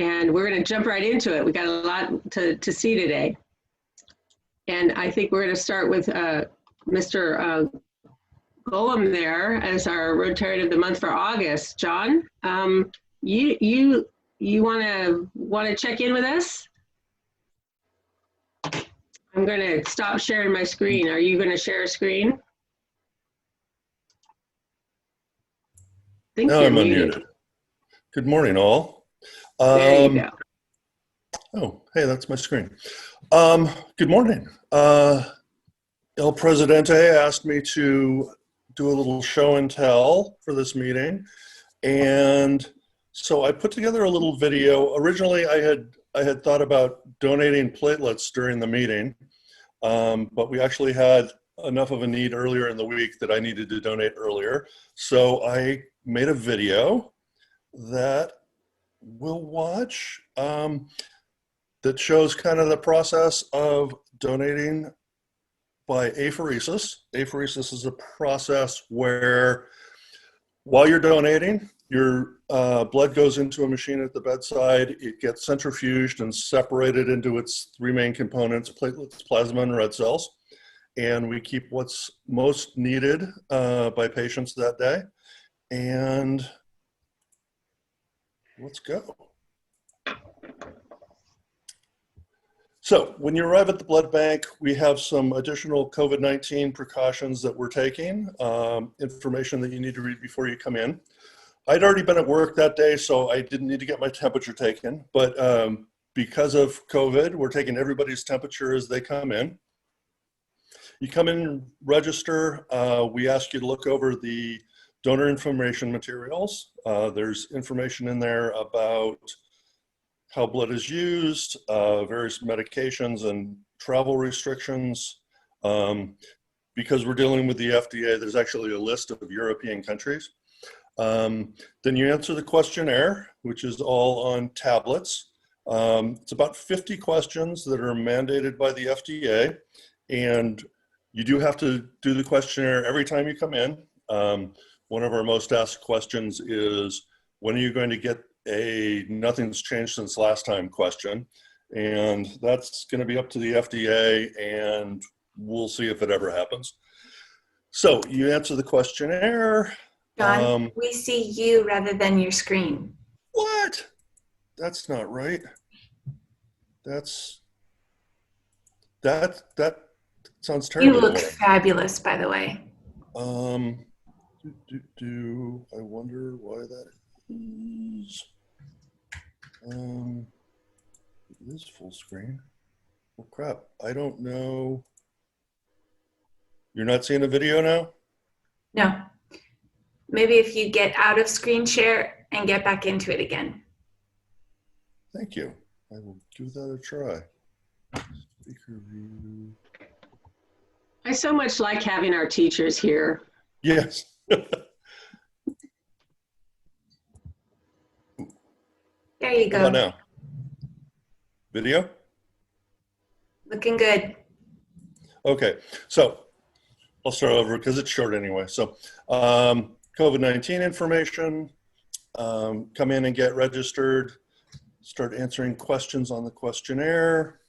and we're going to jump right into it. We got a lot to see today. And I think we're going to start with Mr. Golem there as our Rotarian of the month for August. John, you want to check in with us? I'm going to stop sharing my screen. Are you going to share a screen? Now I'm unmuted. Good morning, all. There you go. Oh, hey, that's my screen. Good morning. El Presidente asked me to do a little show and tell for this meeting, and so I put together a little video. Originally, I had thought about donating platelets during the meeting, but we actually had enough of a need earlier in the week that I needed to donate earlier. So I made a video that we'll watch that shows kind of the process of donating by apheresis. Apheresis is a process where while you're donating, your blood goes into a machine at the bedside. It gets centrifuged and separated into its three main components: platelets, plasma, and red cells. And we keep what's most needed by patients that day. And let's go. So when you arrive at the blood bank, we have some additional COVID-19 precautions that we're taking, information that you need to read before you come in. I'd already been at work that day, so I didn't need to get my temperature taken. But because of COVID, we're taking everybody's temperature as they come in. You come in and register. We ask you to look over the donor information materials. There's information in there about how blood is used, various medications and travel restrictions. Because we're dealing with the FDA, there's actually a list of European countries. Then you answer the questionnaire, which is all on tablets. It's about 50 questions that are mandated by the FDA, and you do have to do the questionnaire every time you come in. One of our most asked questions is, when are you going to get a nothing's changed since last time question? And that's going to be up to the FDA, and we'll see if it ever happens. So you answer the questionnaire. John, we see you rather than your screen. What? That's not right. That sounds terrible. You look fabulous, by the way. I wonder why that is. It is full screen. Well, crap. I don't know. You're not seeing a video now? No. Maybe if you get out of screen share and get back into it again. Thank you. I will give that a try. Speaker view. I so much like having our teachers here. Yes. There you go. How about now? Video? Looking good. Okay, so I'll start over because it's short anyway. So COVID-19 information, come in and get registered, start answering questions on the questionnaire.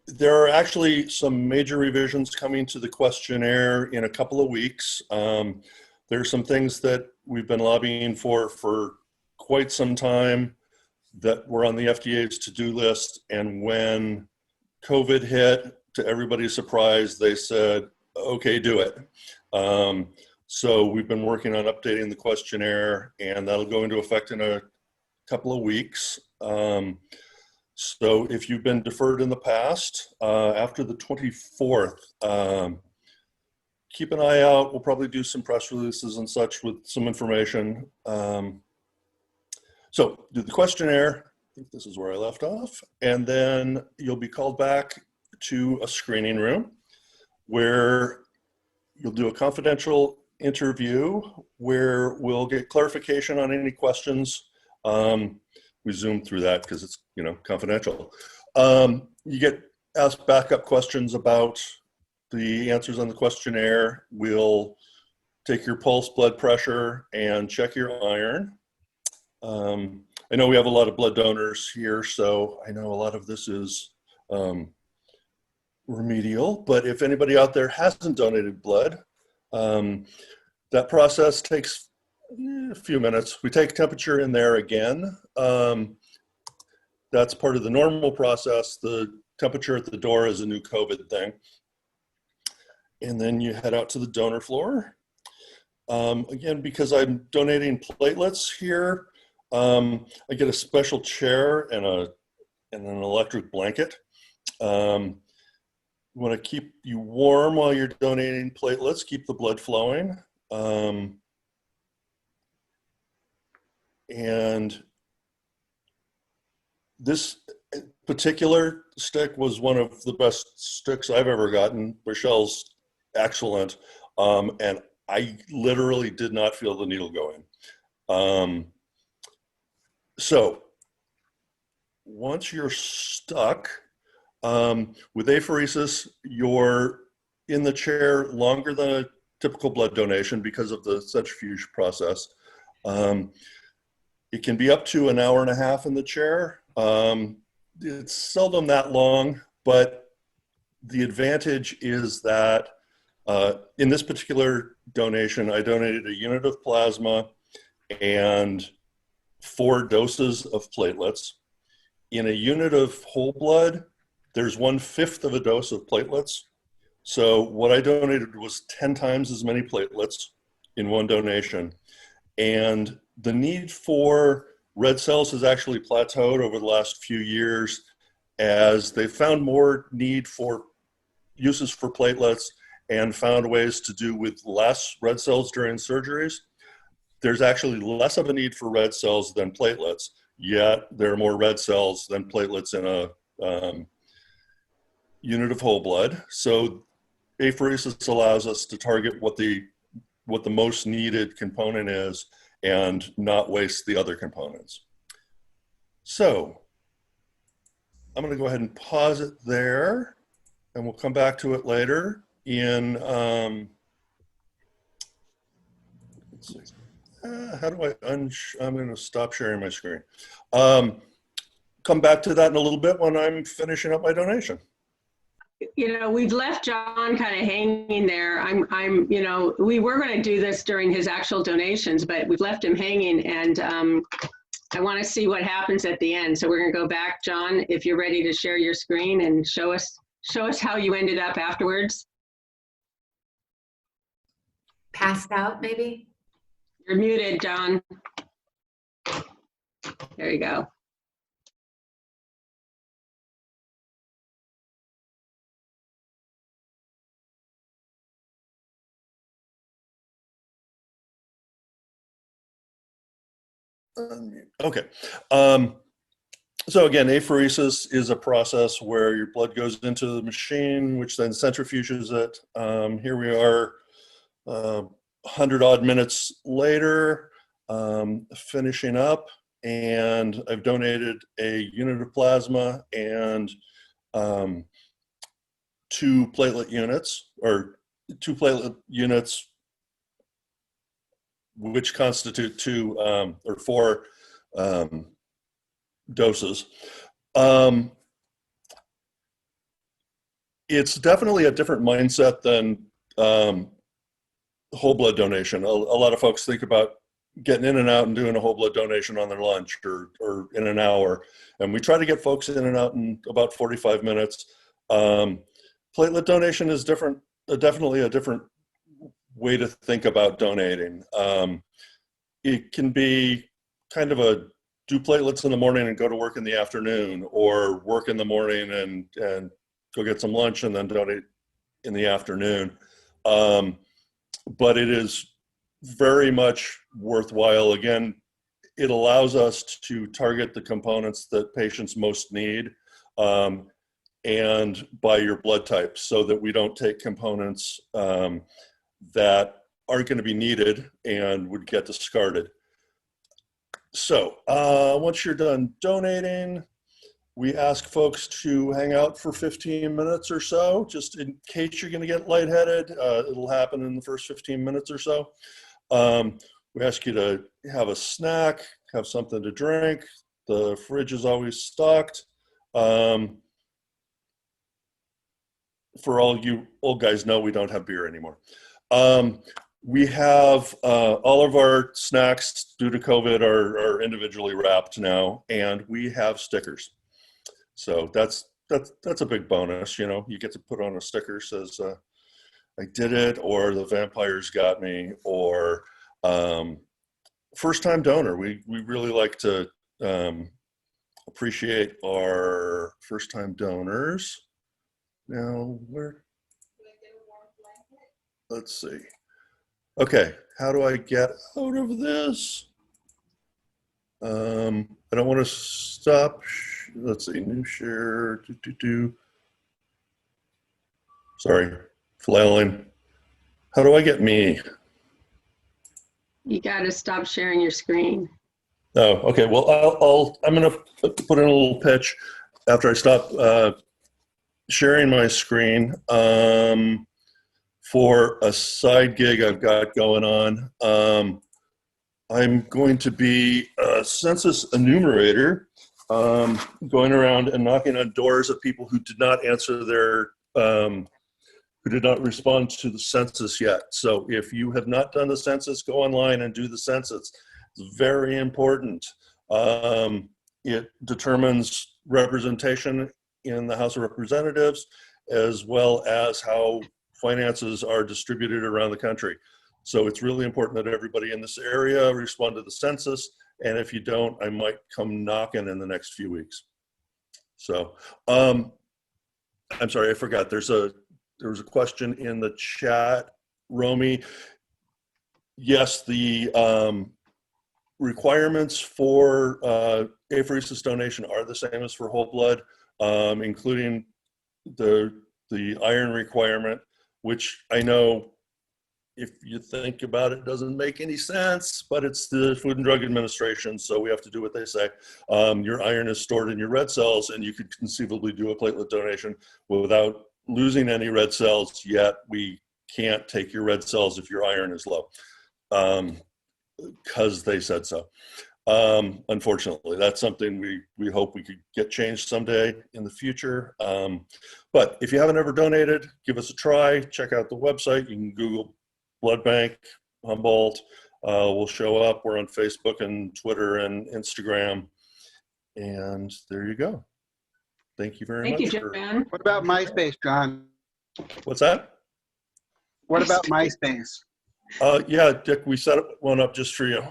There are actually some major revisions coming to the questionnaire in a couple of weeks. There are some things that we've been lobbying for quite some time that were on the FDA's to-do list, and when COVID hit, to everybody's surprise, they said, okay, do it. So we've been working on updating the questionnaire, and that'll go into effect in a couple of weeks. So if you've been deferred in the past, after the 24th, keep an eye out. We'll probably do some press releases and such with some information. So do the questionnaire. I think this is where I left off. And then you'll be called back to a screening room where you'll do a confidential interview where we'll get clarification on any questions. We zoom through that because it's, confidential. You get asked backup questions about the answers on the questionnaire. We'll take your pulse, blood pressure, and check your iron. I know we have a lot of blood donors here, so I know a lot of this is remedial, but if anybody out there hasn't donated blood, that process takes a few minutes. We take temperature in there again. That's part of the normal process. The temperature at the door is a new COVID thing. And then you head out to the donor floor. Again, because I'm donating platelets here, I get a special chair and an electric blanket. We want to keep you warm while you're donating platelets, keep the blood flowing. And this particular stick was one of the best sticks I've ever gotten. Michelle's excellent. And I literally did not feel the needle going. So once you're stuck, with apheresis, you're in the chair longer than a typical blood donation because of the centrifuge process. It can be up to an hour and a half in the chair. It's seldom that long, but the advantage is that in this particular donation, I donated a unit of plasma and 4 doses of platelets. In a unit of whole blood, there's 1/5 of a dose of platelets. So what I donated was 10 times as many platelets in one donation. And the need for red cells has actually plateaued over the last few years as they found more need for uses for platelets and found ways to do with less red cells during surgeries. There's actually less of a need for red cells than platelets, yet there are more red cells than platelets in a unit of whole blood. So apheresis allows us to target what the most needed component is and not waste the other components. So I'm going to go ahead and pause it there, and we'll come back to it later in, let's see, how do I, I'm going to stop sharing my screen. Come back to that in a little bit when I'm finishing up my donation. You know, we've left John kind of hanging there. You know, we were going to do this during his actual donations, but we've left him hanging, and I want to see what happens at the end. So we're going to go back, John, if you're ready to share your screen and show us how you ended up afterwards. Passed out, maybe? You're muted, John. There you go. Okay. So again, apheresis is a process where your blood goes into the machine, which then centrifuges it. Here we are 100 odd minutes later, finishing up, and I've donated a unit of plasma and 2 platelet units, or 2 platelet units, which constitute 2 or 4 doses. It's definitely a different mindset than whole blood donation. A lot of folks think about getting in and out and doing a whole blood donation on their lunch or in an hour. And we try to get folks in and out in about 45 minutes. Platelet donation is different, definitely a different way to think about donating. It can be kind of a do platelets in the morning and go to work in the afternoon, or work in the morning and go get some lunch and then donate in the afternoon. But it is very much worthwhile. Again, it allows us to target the components that patients most need, and by your blood type, so that we don't take components that aren't going to be needed and would get discarded. So once you're done donating, we ask folks to hang out for 15 minutes or so, just in case you're going to get lightheaded. It'll happen in the first 15 minutes or so. We ask you to have a snack, have something to drink. The fridge is always stocked. For all you old guys know, we don't have beer anymore. We have all of our snacks due to COVID are individually wrapped now, and we have stickers. So that's a big bonus. You know, you get to put on a sticker says I did it, or the vampires got me, or first time donor. We really like to appreciate our first time donors. Now, let's see. Okay, how do I get out of this? I don't want to stop. Let's see, new share. Sorry, flailing. How do I get me? You got to stop sharing your screen. Oh, okay. Well, I'm going to put in a little pitch after I stop sharing my screen for a side gig I've got going on. I'm going to be a census enumerator, going around and knocking on doors of people who did not answer their, who did not respond to the census yet. So if you have not done the census, go online and do the census. It's very important. It determines representation in the House of Representatives, as well as how finances are distributed around the country. So it's really important that everybody in this area respond to the census. And if you don't, I might come knocking in the next few weeks. So I'm sorry, I forgot. There was a question in the chat, Romy. Yes, the requirements for apheresis donation are the same as for whole blood, including the iron requirement, which I know if you think about it doesn't make any sense, but it's the Food and Drug Administration, so we have to do what they say. Your iron is stored in your red cells, and you could conceivably do a platelet donation without losing any red cells, yet we can't take your red cells if your iron is low, because they said so. Unfortunately, that's something we hope we could get changed someday in the future. But if you haven't ever donated, give us a try. Check out the website. You can Google Blood Bank Humboldt. We'll show up. We're on Facebook and Twitter and Instagram. And there you go. Thank you very much. Thank you, Joanne. What about MySpace, John? What's that? What about MySpace? Yeah, Dick, we set one up just for you.